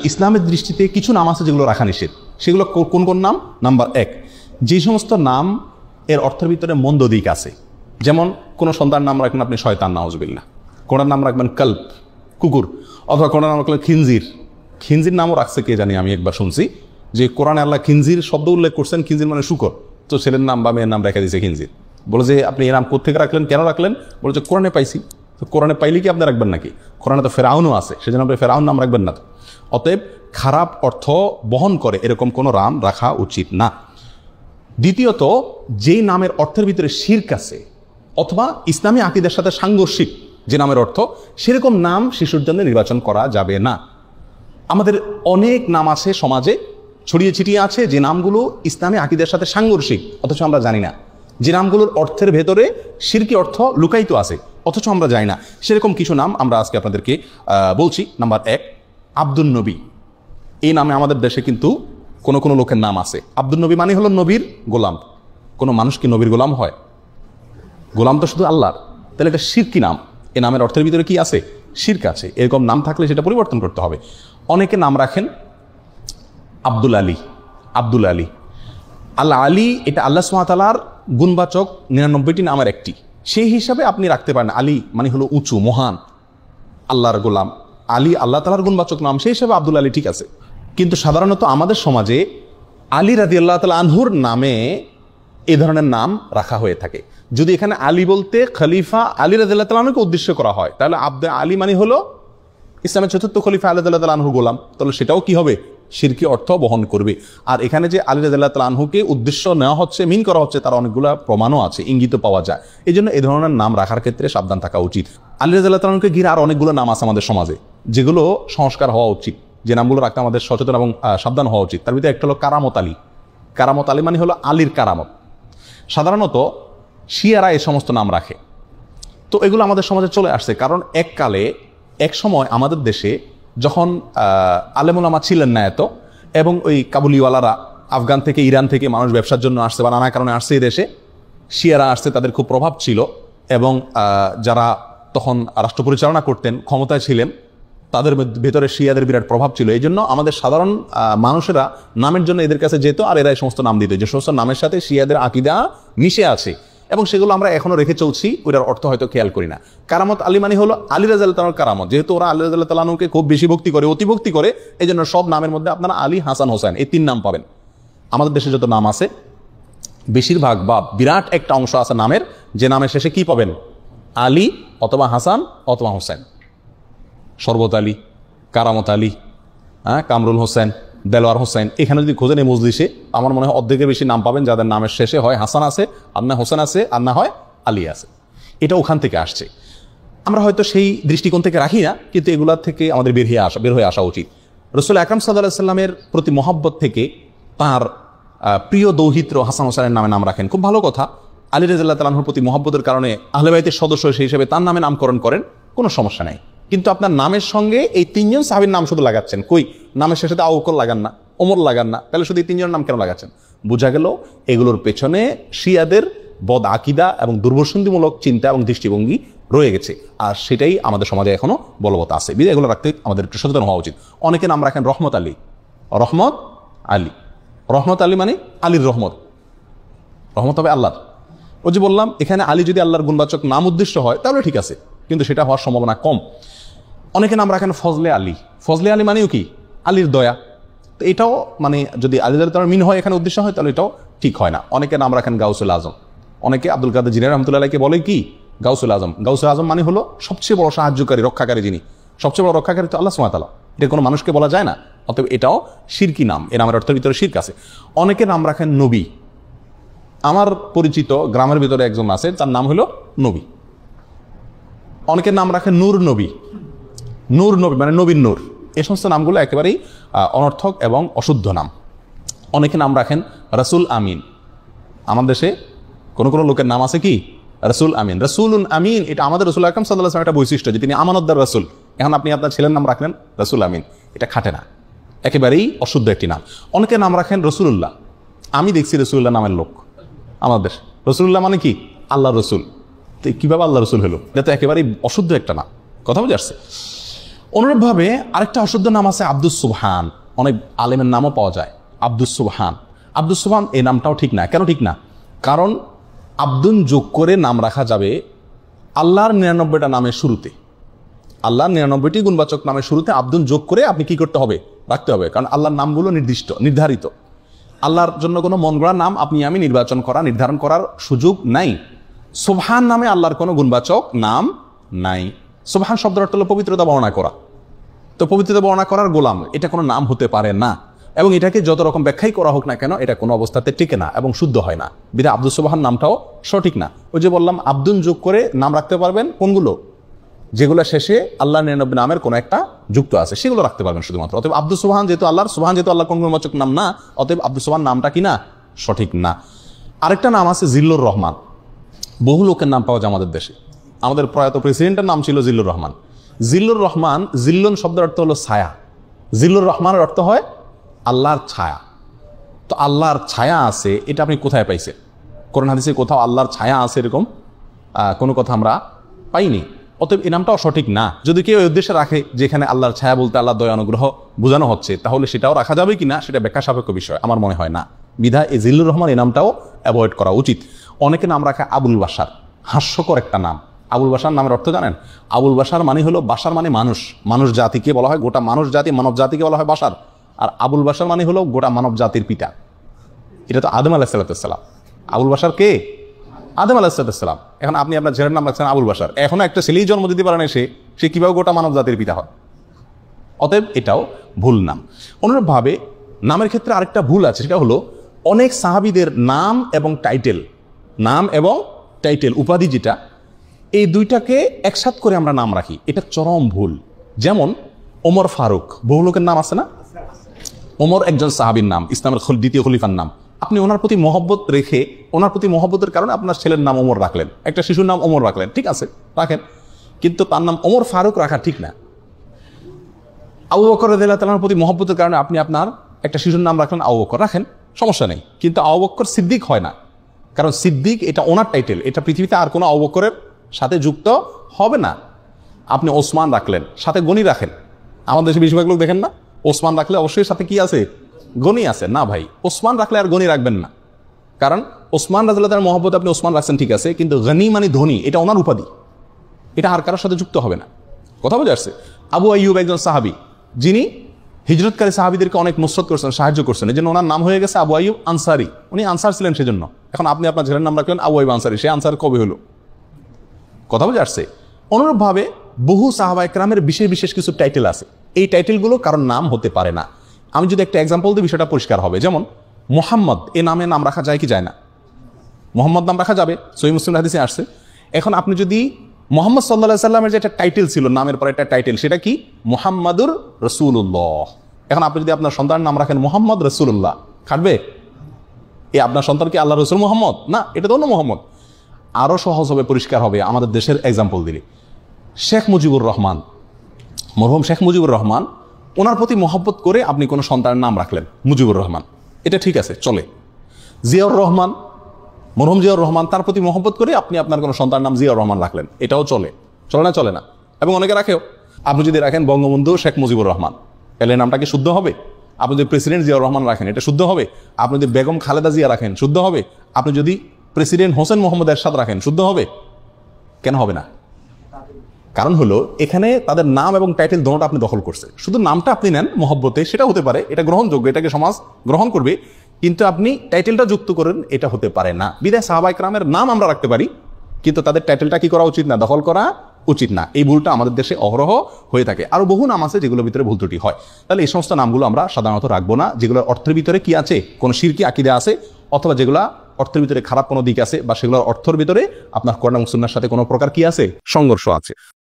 ইসলামের দৃষ্টিতে কিছু নাম আছে যেগুলো রাখা নিষেধ। সেগুলো কোন কোন নাম? নাম্বার 1, যে সমস্ত নাম এর অর্থের ভিতরে মন্দ দিক আছে। যেমন কোনো সন্তান নাম রাখবেন আপনি শয়তান, নাউজুবিল্লাহ। কোনার নাম রাখবেন কল্প, কুকুর, অথবা কোনার নাম রাখলেন খিনজির। খিনজির নামও রাখছে কে জানি, আমি একবার শুনছি যে কোরআনে আল্লাহ খিনজির শব্দ উল্লেখ করছেন। খিনজির মানে শুকর, তো ছেলের নাম বা মেয়ের নাম রেখে দিয়েছে খিনজির। বলে যে আপনি এর নাম কোথেকে রাখলেন, কেন রাখলেন? বলে যে কোরআনে পাইছি। তো কোরআনে পাইলে কি আপনি রাখবেন নাকি? কোরআনে তো ফেরাউনও আছে, সেজন্য আপনি ফেরাউন নাম রাখবেন না। অতএব খারাপ অর্থ বহন করে এরকম কোনো নাম রাখা উচিত না। দ্বিতীয়ত, যেই নামের অর্থের ভিতরে শিরক আছে অথবা ইসলামী আকীদার সাথে সাংঘর্ষিক যে নামের অর্থ, সেরকম নাম শিশুর জন্য নির্বাচন করা যাবে না। আমাদের অনেক নাম আছে সমাজে ছড়িয়ে ছিটিয়ে আছে, যে নামগুলো ইসলামী আকীদার সাথে সাংঘর্ষিক, অথচ আমরা জানি না। যে নামগুলোর অর্থের ভেতরে শিরকি অর্থ লুকায়িত আছে, অথচ আমরা জানি না। সেরকম কিছু নাম আমরা আজকে আপনাদেরকে বলছি। নাম্বার 1, আব্দুল নবী। এই নামে আমাদের দেশে কিন্তু কোনো কোনো লোকের নাম আছে। আব্দুল নবী মানে হলো নবীর গোলাম। কোনো মানুষ কি নবীর গোলাম হয়? গোলাম তো শুধু আল্লাহর। তাহলে এটা শিরকি নাম। এই নামের অর্থের ভিতরে কি আছে? শিরক আছে। এরকম নাম থাকলে সেটা পরিবর্তন করতে হবে। অনেকে নাম রাখেন আব্দুল আলী। আব্দুল আলী, আল্লাহ আলী, এটা আল্লাহ সুবহানাহু ওয়া তাআলার গুণবাচক 99টি নামের একটি। সেই হিসাবে আপনি রাখতে পারেন। আলী মানে হলো উঁচু, মহান, আল্লাহর গোলাম। আলী আল্লাহ তাআলার গুণবাচক নাম, সেই হিসাবে আব্দুল আলী ঠিক আছে। কিন্তু সাধারণত আমাদের সমাজে আলী রাদিয়াল্লাহু তাআলা আনহুর নামে এই ধরনের নাম রাখা হয়ে থাকে। যদি এখানে আলী বলতে খলিফা আলী রাদিয়াল্লাহু তাআলা আনহুকে উদ্দেশ্য করা হয়, তাহলে আলী মানে হলো ইসলামের চতুর্থ খলিফা আলী রাদিয়াল্লাহু তাআলা আনহুর গোলাম, তাহলে সেটাও কি হবে? শিরকি অর্থ বহন করবে। আর এখানে যে আলী রাদিয়াল্লাহু তাআলা আনহুকে উদ্দেশ্য নেওয়া হচ্ছে, মিন করা হচ্ছে, তার অনেকগুলো প্রমাণও আছে, ইঙ্গিত পাওয়া যায়। এই জন্য এই ধরনের নাম রাখার ক্ষেত্রে সাবধান থাকা উচিত। আলী রাদিয়াল্লাহু তাআলা আনহুকে ঘিরে আর অনেকগুলো নাম আছে আমাদের সমাজে, যেগুলো সংস্কার হওয়া উচিত, যে নামগুলো রাখতে আমাদের সচেতন এবং সাবধান হওয়া উচিত। তার ভিতরে একটা হলো কারামত আলী। কারামত আলী মানে হলো আলীর কারামত। সাধারণত শিয়ারা এই সমস্ত নাম রাখে। তো এগুলো আমাদের সমাজে চলে আসছে, কারণ এককালে এক সময় আমাদের দেশে যখন আলেম ওলামা ছিলেন না এত, এবং ওই কাবুলিওয়ালারা আফগান থেকে, ইরান থেকে মানুষ ব্যবসার জন্য আসছে বা নানা কারণে আসছে এই দেশে, শিয়ারা আসছে, তাদের খুব প্রভাব ছিল, এবং যারা তখন রাষ্ট্র পরিচালনা করতেন, ক্ষমতায় ছিলেন, তাদের ভেতরে শিয়াদের বিরাট প্রভাব ছিল। এই জন্য আমাদের সাধারণ মানুষেরা নামের জন্য এদের কাছে যেত, আর এরা এই সমস্ত নাম দিত, যে সমস্ত নামের সাথে শিয়াদের আকীদা মিশে আছে, এবং সেগুলো আমরা এখনো রেখে চলছি, ওইটার অর্থ হয়তো খেয়াল করি না। কারামত আলী মানে হলো আলী রাদিয়াল্লাহু তাআলার কারামত। যেহেতু ওরা আলী রাদিয়াল্লাহু তাআলা আনহুকে খুব বেশি ভক্তি করে, অতিভক্তি করে, এই জন্য সব নামের মধ্যে আপনারা আলী, হাসান, হোসেন এই 3 নাম পাবেন। আমাদের দেশে যত নাম আছে বেশিরভাগ বা বিরাট একটা অংশ আছে নামের, যে নামের শেষে কি পাবেন? আলী অথবা হাসান অথবা হোসেন। শরবত আলী, কারামত আলী, কামরুল হোসেন, দেলোয়ার হোসেন। এখানে যদি খোঁজেন এই মজলিসে, আমার মনে হয় অর্ধেকের বেশি নাম পাবেন যাদের নামের শেষে হয় হাসান আছে, আর না হোসেন আছে, আর না হয় আলী আছে। এটা ওখান থেকে আসছে। আমরা হয়তো সেই দৃষ্টিকোণ থেকে রাখি না, কিন্তু এগুলার থেকে আমাদের বের হয়ে আসা উচিত। রাসূল আকরাম সাল্লাল্লাহু আলাইহি সাল্লামের প্রতি মহব্বত থেকে তার প্রিয় দৌহিত্র হাসান হোসেনের নামে নাম রাখেন, খুব ভালো কথা। আলী রাদিয়াল্লাহু তাআলা আনহুর প্রতি মহব্বতের কারণে আহলে বাইতের সদস্য সেই হিসেবে তার নামে নামকরণ করেন, কোনো সমস্যা নাই। কিন্তু আপনার নামের সঙ্গে এই 3 জন সাহাবীর নাম শুধু লাগাচ্ছেন, কই নামের শেষে আবু বকর লাগান না, ওমর লাগান না, তাহলে শুধু এই 3 জনের নাম কেন লাগাচ্ছেন? বোঝা গেল এগুলোর পেছনে শিয়াদের বদ আকীদা এবং দুর্বসন্ধিমূলক চিন্তা এবং দৃষ্টিভঙ্গি রয়ে গেছে, আর সেটাই আমাদের সমাজে এখনো বলবৎ আছে। বিধায় এগুলো রাখতে আমাদের একটু সচেতন হওয়া উচিত। অনেকে নাম রাখেন রহমত আলী। রহমত আলী, রহমত আলী মানে আলীর রহমত। রহমত হবে আল্লাহর। ও যে বললাম, এখানে আলী যদি আল্লাহর গুণবাচক নাম উদ্দেশ্য হয় তাহলে ঠিক আছে, কিন্তু সেটা হওয়ার সম্ভাবনা কম। অনেকে নাম রাখেন ফজলে আলী। ফজলে আলী মানেও কি? আলীর দয়া। তো এটাও মানে যদি আলী রাদিয়াল্লাহু তাআলার মিন হয়, এখানে উদ্দেশ্য হয়, তাহলে এটাও ঠিক হয় না। অনেকে নাম রাখেন গাউসুল আজম। অনেকে আব্দুল কাদের জিলানী রাহমাতুল্লাহ আলাইহি বলে কি গাউসুল আজম। গাউসুল আজম মানে হলো সবচেয়ে বড় সাহায্যকারী, রক্ষাকারী। যিনি সবচেয়ে বড় রক্ষাকারী তো আল্লাহ সুবহানাহু ওয়া তাআলা, এটা কোনো মানুষকে বলা যায় না। অতএব এটাও শিরকি নাম, এর নামের অর্থের ভিতরে শিরক আছে। অনেকে নাম রাখেন নবী। আমার পরিচিত গ্রামের ভিতরে একজন আছে, তার নাম হলো নবী। অনেকের নাম রাখেন নূর নবী। নূর নবী মানে নবীর নূর। এই সমস্ত নামগুলো একেবারেই অনর্থক এবং অশুদ্ধ নাম। অনেকে নাম রাখেন রাসূল আমিন। আমার দেশে কোনো কোনো লোকের নাম আছে কি রাসূল আমিন। রাসূলুন আমিন, এটা আমাদের রাসূল আকরাম সাল্লাল্লাহু আলাইহি ওয়াসাল্লামের একটা বৈশিষ্ট্য, যে তিনি আমানতদার রাসূল। এখন আপনি আপনার ছেলের নাম রাখলেন রাসূল আমিন, এটা খাটে না, একেবারেই অশুদ্ধ একটি নাম। অনেকে নাম রাখেন রসুলুল্লাহ। আমি দেখছি রসুলুল্লাহ নামের লোক আমাদের দেশে। রসুলুল্লাহ মানে কি? আল্লাহ রসুল। তো কীভাবে আল্লাহ রসুল হলো? এটা তো একেবারেই অশুদ্ধ একটা নাম। কথা বুঝে আসছে? অনুরূপভাবে আরেকটা অশুদ্ধ নাম আছে আব্দুস সুবহান, অনেক আলেমের নামও পাওয়া যায় আব্দুস সুবহান। আব্দুস সুবহান এই নামটাও ঠিক না। কেন ঠিক না? কারণ আব্দুন যোগ করে নাম রাখা যাবে আল্লাহর 99টা নামের শুরুতে, আল্লাহর 99টি গুণবাচক নামের শুরুতে আব্দুন যোগ করে আপনি কি করতে হবে? রাখতে হবে। কারণ আল্লাহর নামগুলো নির্ধারিত। আল্লাহর জন্য কোনো মন গড়া নাম আপনি আমি নির্ধারণ করার সুযোগ নাই। সুবহান নামে আল্লাহর কোনো গুণবাচক নাম নাই। সুবহান শব্দের অর্থ হলো পবিত্রতা বর্ণনা করা। তো পবিত্রতা বর্ণনা করার গোলাম এটা কোনো নাম হতে পারে না, এবং এটাকে যত রকম ব্যাখ্যাই করা হোক না কেন এটা কোনো অবস্থাতে টিকে না এবং শুদ্ধ হয় না। বিধায় আব্দুস সুবহান নামটাও সঠিক না। ওই যে বললাম আব্দুন যোগ করে নাম রাখতে পারবেন কোনগুলো? যেগুলো শেষে আল্লাহ 99 নামের কোনো একটা যুক্ত আছে সেগুলো রাখতে পারবেন শুধুমাত্র। অতএব আব্দুস সুবহান যেহেতু আল্লাহর, সুবহান যেহেতু আল্লাহর কোন গুণবাচক নাম না, অতএব আব্দুস সুবহান নামটা কি না? সঠিক না। আরেকটা নাম আছে জিল্লুর রহমান। বহু লোকের নাম পাওয়া যায় আমাদের দেশে। আমাদের প্রয়াত প্রেসিডেন্টের নাম ছিল জিল্লুর রহমান। জিল্লুর রহমান, জিল্লুন শব্দের অর্থ হলো ছায়া। জিল্লুর রহমানের অর্থ হয় আল্লাহর ছায়া। তো আল্লাহর ছায়া আছে এটা আপনি কোথায় পাইছেন? কোরআন হাদিসে কোথাও আল্লাহর ছায়া আছে এরকম কোনো কথা আমরা পাইনি। অতএব এই নামটাও সঠিক না। যদি কেউ এই উদ্দেশ্যে রাখে যেখানে আল্লাহর ছায়া বলতে আল্লাহর দয়া অনুগ্রহ বোঝানো হচ্ছে, তাহলে সেটাও রাখা যাবে কিনা সেটা ব্যাখ্যা সাপেক্ষ বিষয়, আমার মনে হয় না। বিধায় এই জিল্লুর রহমান এই নামটাও অ্যাভয়েড করা উচিত। অনেকে নাম রাখে আবুল বাশার, হাস্যকর একটা নাম। আবুল বাশার নামের অর্থ জানেন? আবুল বাশার মানে হলো, বাশার মানে মানুষ, মানুষ জাতিকে বলা হয়, গোটা মানুষ জাতি, মানব জাতিকে বলা হয় বাশার। আর আবুল বাশার মানে হলো গোটা মানব জাতির পিতা। এটা তো আদম আলাইহিসসালাম। আবুল বাশার কে? আদম আলাইহিসসালাম। এখন আপনি আপনার ছেলের নাম রাখছেন আবুল বাশার। এখনো একটা ছেলেই জন্ম দিতে পারে না, সে কিভাবে গোটা মানব জাতির পিতা হয়? অতএব এটাও ভুল নাম। অনুরূপভাবে নামের ক্ষেত্রে আরেকটা ভুল আছে, সেটা হলো অনেক সাহাবীদের নাম এবং টাইটেল উপাধি যেটা, এই দুইটাকে একসাথ করে আমরা নাম রাখি, এটা চরম ভুল। যেমন ওমর ফারুক, বহু লোকের নাম আছে না? ওমর একজন সাহাবীর নাম, ইসলামের দ্বিতীয় খলিফার নাম। আপনি ওনার প্রতি মহব্বত রেখে, ওনার প্রতি মহব্বতের কারণে আপনার ছেলের নাম ওমর রাখলেন, একটা শিশুর নাম ওমর রাখলেন, ঠিক আছে রাখেন, কিন্তু তার নাম ওমর ফারুক রাখা ঠিক না। আবু বকর রাদিয়াল্লাহু তাআলার প্রতি মহব্বতের কারণে আপনি আপনার একটা শিশুর নাম রাখলেন আবু বকর, রাখেন, সমস্যা নেই। কিন্তু আবু বকর সিদ্দিক হয় না, কারণ সিদ্দিক এটা ওনার টাইটেল, এটা পৃথিবীতে আর কোনো আবু বকরের সাথে যুক্ত হবে না। আপনি ওসমান রাখলেন, সাথে গনি রাখেন। আমাদের দেশে বেশিরভাগ লোক দেখেন না, ওসমান রাখলে অবশ্যই সাথে কি আছে? গনি আছে। না ভাই, ওসমান রাখলে আর গনি রাখবেন না, কারণ ওসমান রাদিয়াল্লাহু তাআলার মহব্বত আপনি ওসমান রাখছেন ঠিক আছে, কিন্তু গনি মানে ধনী, এটা ওনার উপাধি, এটা আর কারোর সাথে যুক্ত হবে না। কথা বোঝা যাচ্ছে? আবু আইয়ুব একজন সাহাবী, যিনি হিজরতকারী সাহাবীদেরকে অনেক নুসরত করছেন, সাহায্য করছেন, এই জন্য ওনার নাম হয়ে গেছে আবু আইয়ুব আনসারী। উনি আনসার ছিলেন সেজন্য। এখন আপনি আপনার ছেলের নাম রাখলেন আবু আইয়ুব আনসারী, সে আনসার কবে হলো? কথা বোঝা যাচ্ছে? অনুরূপভাবে বহু সাহাবায়ে কেরামের বিশেষ বিশেষ কিছু টাইটেল আছে, এই টাইটেলগুলো কারণ নাম হতে পারে না। আমি যদি একটা এক্সাম্পল দিই বিষয়টা পরিষ্কার হবে। যেমন মোহাম্মদ, এ নামে নাম রাখা যায় কি যায় না? মোহাম্মদ নাম রাখা যাবে, সহিহ মুসলিম হাদিসে আসছে। এখন আপনি যদি মোহাম্মদ সাল্লাল্লাহু আলাইহি সাল্লামের যে একটা টাইটেল ছিল, নামের পরে একটা টাইটেল, সেটা কি? মুহাম্মাদুর রাসূলুল্লাহ। এখন আপনি যদি আপনার সন্তানের নাম রাখেন মুহাম্মদ রাসূলুল্লাহ, খাটবে? আপনার সন্তান কি আল্লাহ রসুল মোহাম্মদ? না, এটা তো অন্য মোহাম্মদ। আরও সহজ হবে, পরিষ্কার হবে আমাদের দেশের এক্সাম্পল দিলে। শেখ মুজিবুর রহমান, মরহুম শেখ মুজিবুর রহমান, ওনার প্রতি মহব্বত করে আপনি কোনো সন্তানের নাম রাখলেন মুজিবুর রহমান, এটা ঠিক আছে, চলে। জিয়াউর রহমান, মরহুম জিয়াউর রহমান, তার প্রতি মহব্বত করে আপনি আপনার কোনো সন্তানের নাম জিয়াউর রহমান রাখলেন, এটাও চলে। চলে না? চলে না। এবং অনেকে রাখেও। আপনি যদি রাখেন বঙ্গবন্ধু শেখ মুজিবুর রহমান, তাহলে নামটা কি শুদ্ধ হবে? আপনি যদি প্রেসিডেন্ট জিয়াউর রহমান রাখেন, এটা শুদ্ধ হবে? আপনি যদি বেগম খালেদা জিয়া রাখেন, শুদ্ধ হবে? আপনি যদি প্রেসিডেন্ট হোসেন মোহাম্মদ এরশাদ রাখেন, শুদ্ধ হবে? কেন হবে না? কারণ হলো এখানে তাদের নাম এবং টাইটেল দোনোটা আপনি দখল করছে। শুধু নামটা আপনি নেন মহব্বতে, সেটা হতে পারে, এটা গ্রহণযোগ্য, এটাকে সমাজ গ্রহণ করবে, কিন্তু আপনি টাইটেলটা যুক্ত করেন, এটা হতে পারে না। বিদায় সাহাবায়ে কেরামের নাম আমরা রাখতে পারি, কিন্তু তাদের টাইটেলটা কি করা উচিত না? দখল করা উচিত না। এই ভুলটা আমাদের দেশে অহরহ হয়ে থাকে। আরো বহু নাম আছে যেগুলোর ভিতরে ভুল ত্রুটি হয়। তাহলে এই সমস্ত নামগুলো আমরা সাধারণত রাখবো না, যেগুলোর অর্থের ভিতরে কি আছে, কোন শিরকি আকীদা আছে, অথবা যেগুলা অর্থের ভিতরে খারাপ কোনো দিক আছে, বা সেগুলোর অর্থের ভিতরে আপনার কোরআন এবং সুন্নাহর সাথে কোনো প্রকার কি আছে, সংঘর্ষ আছে।